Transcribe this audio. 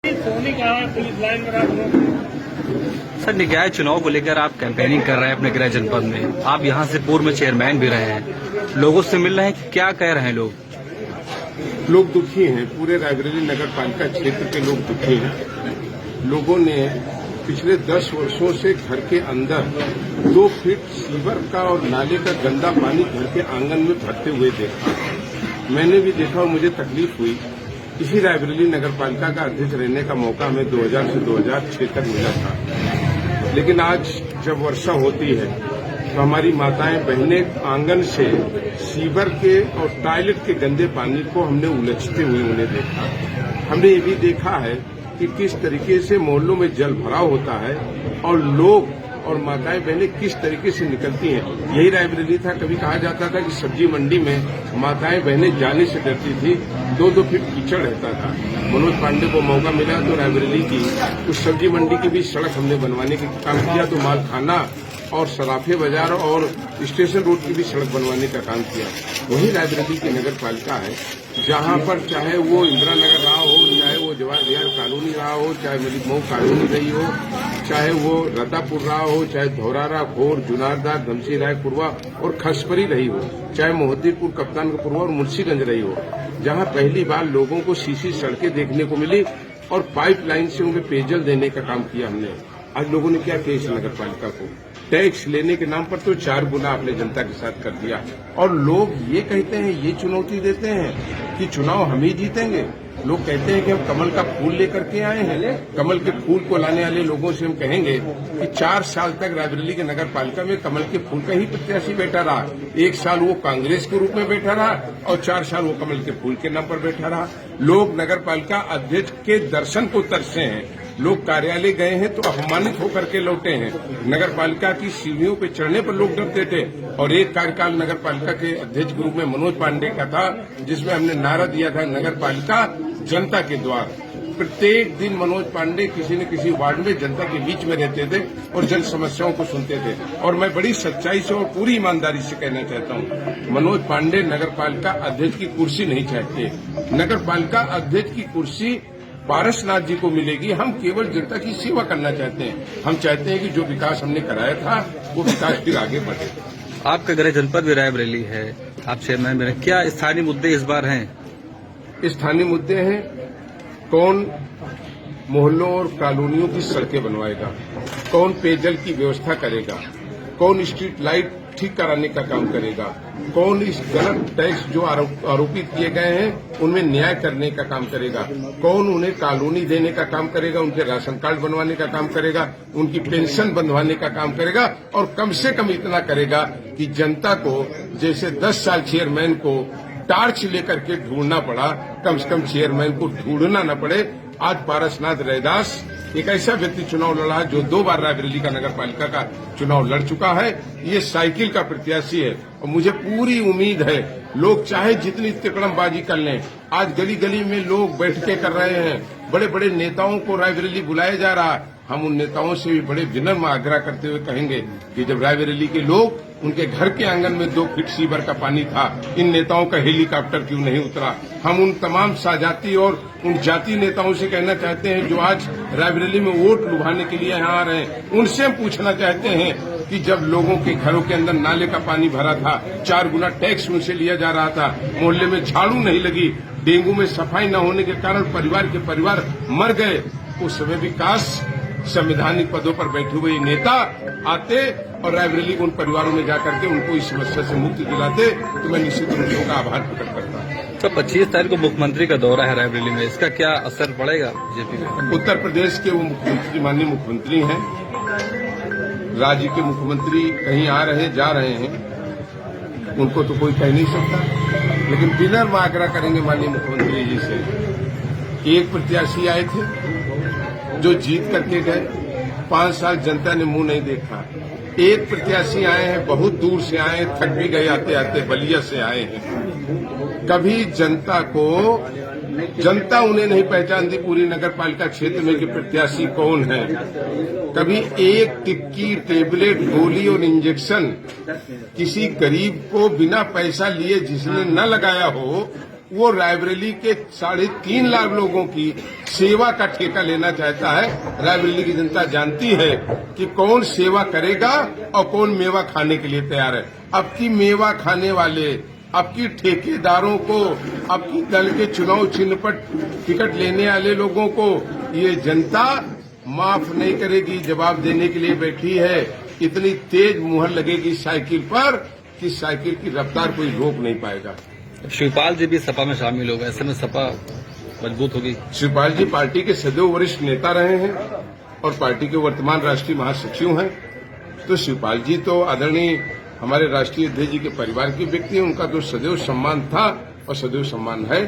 Sir, निकाय चुनाव को लेकर आप कैंपेनिंग कर रहे हैं अपने गृह जनपद में। आप यहां से पूर्व में चेयरमैन भी रहे हैं, लोगों से मिल रहे हैं, क्या कह रहे हैं लोग? लोग दुखी हैं। पूरे रायबरेली नगर पालिका क्षेत्र के लोग दुखी हैं। लोगों ने पिछले 10 वर्षों से घर के अंदर 2 फीट सीवर का और नाले का गंदा पानी घर के आंगन में भरते हुए देखा। मैंने भी देखा और मुझे तकलीफ हुई। इसी रायबरेली नगर पालिका का अध्यक्ष रहने का मौका हमें 2000 से 2006 तक मिला था। लेकिन आज जब वर्षा होती है तो हमारी माताएं बहनें आंगन से सीवर के और टॉयलेट के गंदे पानी को हमने उलझते हुए उन्हें देखा। हमने ये भी देखा है कि किस तरीके से मोहल्लों में जल भराव होता है और लोग और माताएं बहनें किस तरीके से निकलती हैं। यही रायबरेली था। कभी कहा जाता था कि सब्जी मंडी में माताएं बहनें जाने से डरती थी, 2-2 फीट कीचड़ रहता था। मनोज पांडे को मौका मिला तो रायबरेली की उस सब्जी मंडी की भी सड़क हमने बनवाने का काम किया, तो मालखाना और सराफे बाजार और स्टेशन रोड की भी सड़क बनवाने का काम किया। वही रायबरेली की नगर पालिका है जहां पर चाहे वो इंदिरा नगर रहा हो, चाहे वो जवाहर विहार कॉलोनी रहा हो, चाहे मलिक मऊ कॉलोनी रही हो, चाहे वो रतापुर रहा हो, चाहे धौरारा, घोर, जुनारदार, धमसी रायपुरवा और खसपरी रही हो, चाहे मोहद्दीपुर, कप्तानपुरवा और मुंशीगंज रही हो, जहां पहली बार लोगों को सीसी सड़कें देखने को मिली और पाइपलाइन से उन्हें पेयजल देने का काम किया हमने। आज लोगों ने क्या किया? इस नगर पालिका को टैक्स लेने के नाम पर तो 4 गुना आपने जनता के साथ कर दिया। और लोग ये कहते हैं, ये चुनौती देते हैं कि चुनाव हम ही जीतेंगे। लोग कहते हैं कि हम कमल का फूल लेकर के आए हैं। कमल के फूल को लाने वाले लोगों से हम कहेंगे कि 4 साल तक रायबरेली के नगर पालिका में कमल के फूल का ही प्रत्याशी बैठा रहा। 1 साल वो कांग्रेस के रूप में बैठा रहा और 4 साल वो कमल के फूल के नाम पर बैठा रहा। लोग नगर पालिका अध्यक्ष के दर्शन को तरसे हैं। लोग कार्यालय गए हैं तो अपमानित होकर के लौटे हैं। नगर पालिका की सीढ़ियों पे चढ़ने पर लोग डरते थे। और एक कार्यकाल नगर पालिका के अध्यक्ष के रूप में मनोज पांडे का था, जिसमें हमने नारा दिया था, नगर पालिका जनता के द्वार। प्रत्येक दिन मनोज पांडे किसी न किसी वार्ड में जनता के बीच में रहते थे और जन समस्याओं को सुनते थे। और मैं बड़ी सच्चाई से और पूरी ईमानदारी से कहना चाहता हूँ, मनोज पांडे नगर पालिका अध्यक्ष की कुर्सी नहीं चाहते। नगर पालिका अध्यक्ष की कुर्सी पारसनाथ जी को मिलेगी। हम केवल जनता की सेवा करना चाहते हैं। हम चाहते हैं कि जो विकास हमने कराया था वो विकास फिर आगे बढ़े। आपका गृह जनपद भी रायबरेली है, आप चेयरमैन में, क्या स्थानीय मुद्दे इस बार हैं? स्थानीय मुद्दे हैं, कौन मोहल्लों और कॉलोनियों की सड़कें बनवाएगा, कौन पेयजल की व्यवस्था करेगा, कौन स्ट्रीट लाइट ठीक कराने का काम करेगा, कौन इस गलत टैक्स जो आरोपित किए गए हैं उनमें न्याय करने का काम करेगा, कौन उन्हें कॉलोनी देने का काम करेगा, उनके राशन कार्ड बनवाने का काम करेगा, उनकी पेंशन बनवाने का काम करेगा। और कम से कम इतना करेगा कि जनता को जैसे 10 साल चेयरमैन को टार्च लेकर के ढूंढना पड़ा, कम से कम चेयरमैन को ढूंढना न पड़े। आज पारसनाथ रैदास एक ऐसा व्यक्ति चुनाव लड़ा जो 2 बार रायबरेली का नगर पालिका का चुनाव लड़ चुका है। ये साइकिल का प्रत्याशी है और मुझे पूरी उम्मीद है लोग चाहे जितनी तिकड़मबाजी कर लें, आज गली गली में लोग बैठकें कर रहे हैं, बड़े बड़े नेताओं को रायबरेली बुलाया जा रहा है। हम उन नेताओं से भी बड़े विनम्र आग्रह करते हुए कहेंगे कि जब रायबरेली के लोग उनके घर के आंगन में 2 फीट सीवर का पानी था, इन नेताओं का हेलीकॉप्टर क्यों नहीं उतरा? हम उन तमाम साजाती और उन जाति नेताओं से कहना चाहते हैं जो आज रायबरेली में वोट लुभाने के लिए यहाँ आ रहे हैं, उनसे हम पूछना चाहते हैं कि जब लोगों के घरों के अंदर नाले का पानी भरा था, 4 गुना टैक्स उनसे लिया जा रहा था, मोहल्ले में झाड़ू नहीं लगी, डेंगू में सफाई न होने के कारण परिवार के परिवार मर गए, उस समय भी काश संवैधानिक पदों पर बैठे हुए नेता आते और रायबरेली उन परिवारों में जाकर के उनको इस समस्या से मुक्ति दिलाते, तो मैं निश्चित रूप से उनका आभार प्रकट करता। तो 25 तारीख को मुख्यमंत्री का दौरा है रायबरेली में, इसका क्या असर पड़ेगा बीजेपी में? उत्तर प्रदेश के वो मुख्यमंत्री, माननीय मुख्यमंत्री हैं, राज्य के मुख्यमंत्री कहीं आ रहे जा रहे हैं, उनको तो कोई कह नहीं सकता। लेकिन विनम्र आग्रह करेंगे माननीय मुख्यमंत्री जी से। एक प्रत्याशी आए थे जो जीत करके गए, 5 साल जनता ने मुंह नहीं देखा। एक प्रत्याशी आए हैं, बहुत दूर से आए, थक भी गए आते आते, बलिया से आए हैं। कभी जनता उन्हें नहीं पहचानती पूरी नगर पालिका क्षेत्र में कि प्रत्याशी कौन है। कभी एक टिक्की, टेबलेट, गोली और इंजेक्शन किसी गरीब को बिना पैसा लिए जिसने न लगाया हो, वो रायबरेली के 3.5 लाख लोगों की सेवा का ठेका लेना चाहता है। रायबरेली की जनता जानती है कि कौन सेवा करेगा और कौन मेवा खाने के लिए तैयार है। अब की मेवा खाने वाले, अब की ठेकेदारों को, अब की दल के चुनाव चिन्ह पर टिकट लेने वाले लोगों को ये जनता माफ नहीं करेगी। जवाब देने के लिए बैठी है। इतनी तेज मुहर लगेगी साइकिल पर कि साइकिल की रफ्तार कोई रोक नहीं पाएगा। शिवपाल जी भी सपा में शामिल हो गए, ऐसे में सपा मजबूत होगी। शिवपाल जी पार्टी के सदैव वरिष्ठ नेता रहे हैं और पार्टी के वर्तमान राष्ट्रीय महासचिव हैं। तो शिवपाल जी तो आदरणीय हमारे राष्ट्रीय अध्यक्ष जी के परिवार के व्यक्ति हैं। उनका तो सदैव सम्मान था और सदैव सम्मान है।